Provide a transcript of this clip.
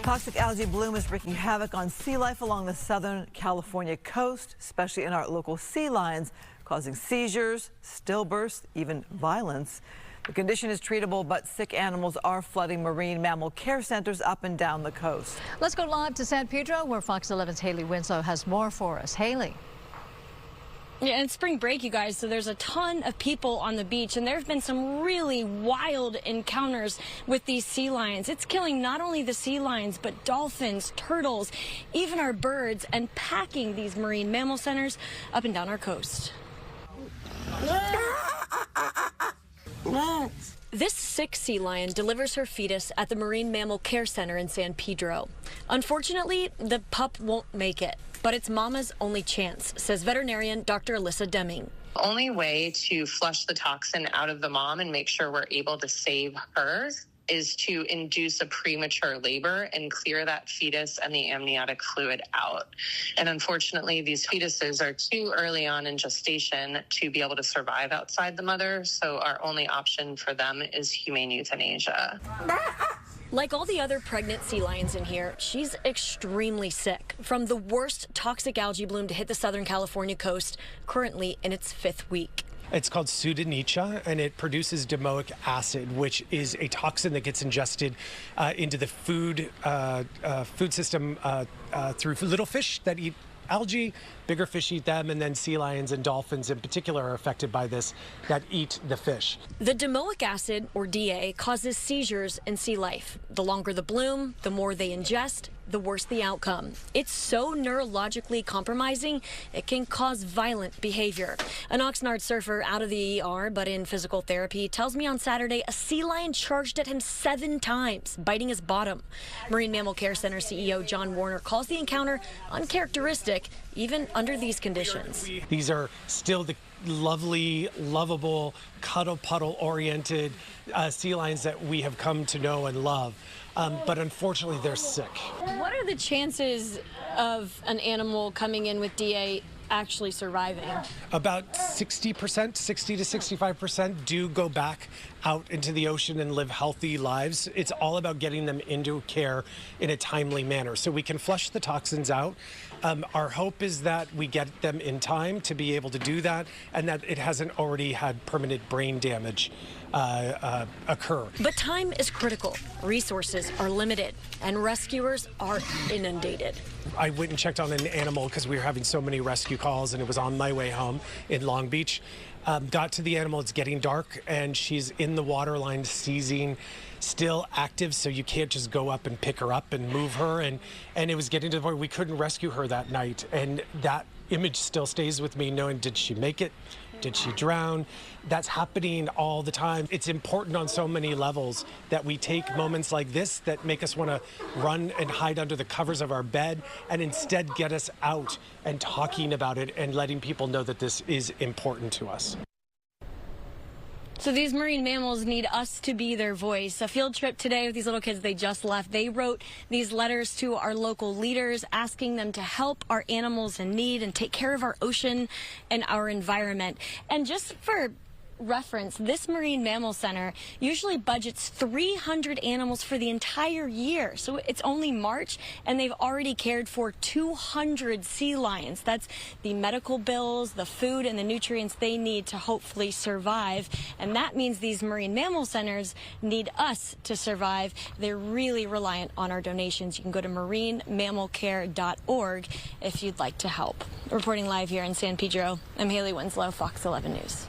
Toxic algae bloom is wreaking havoc on sea life along the southern California coast, especially in our local sea lions, causing seizures, stillbirths, even violence. The condition is treatable, but sick animals are flooding marine mammal care centers up and down the coast. Let's go live to San Pedro, where Fox 11's Haley Winslow has more for us. Haley. Yeah, and it's spring break, you guys, so there's a ton of people on the beach, and there have been some really wild encounters with these sea lions. It's killing not only the sea lions, but dolphins, turtles, even our birds, and packing these marine mammal centers up and down our coast. This sick sea lion delivers her fetus at the Marine Mammal Care Center in San Pedro. Unfortunately, the pup won't make it, but it's mama's only chance, says veterinarian Dr. Alyssa Deming. The only way to flush the toxin out of the mom and make sure we're able to save her is to induce a premature labor and clear that fetus and the amniotic fluid out. And unfortunately, these fetuses are too early on in gestation to be able to survive outside the mother, so our only option for them is humane euthanasia. Like all the other pregnant sea lions in here, she's extremely sick from the worst toxic algae bloom to hit the Southern California coast, currently in its 5th week. It's called Pseudonychia, and it produces domoic acid, which is a toxin that gets ingested into the food system through little fish that eat algae. Bigger fish eat them, and then sea lions and dolphins in particular are affected by this that eat the fish. The domoic acid, or DA, causes seizures in sea life. The longer the bloom, the more they ingest, the worse the outcome. It's so neurologically compromising, it can cause violent behavior. An Oxnard surfer out of the ER, but in physical therapy, tells me on Saturday a sea lion charged at him 7 times, biting his bottom. Marine Mammal Care Center CEO John Warner calls the encounter uncharacteristic, even under these conditions. These are still the lovely, lovable, cuddle puddle oriented sea lions that we have come to know and love. But unfortunately, they're sick. What are the chances of an animal coming in with DA actually surviving? About 60%, 60 to 65% do go back out into the ocean and live healthy lives. It's all about getting them into care in a timely manner so we can flush the toxins out. Our hope is that we get them in time to be able to do that, and that it hasn't already had permanent brain damage occur. But time is critical. Resources are limited, and rescuers are inundated. I went and checked on an animal because we were having so many rescue calls, and it was on my way home in Long Beach. Got to the animal, it's getting dark, and she's in the water line seizing, still active, so you can't just go up and pick her up and move her. And it was getting to the point we couldn't rescue her that night. And that image still stays with me, knowing, did she make it? Did she drown? That's happening all the time. It's important on so many levels that we take moments like this that make us want to run and hide under the covers of our bed and instead get us out and talking about it and letting people know that this is important to us. So these marine mammals need us to be their voice. A field trip today with these little kids, they just left. They wrote these letters to our local leaders asking them to help our animals in need and take care of our ocean and our environment. And just for reference, this Marine Mammal Center usually budgets 300 animals for the entire year. So it's only March, and they've already cared for 200 sea lions. That's the medical bills, the food, and the nutrients they need to hopefully survive. And that means these Marine Mammal Centers need us to survive. They're really reliant on our donations. You can go to marinemammalcare.org if you'd like to help. Reporting live here in San Pedro, I'm Haley Winslow, Fox 11 News.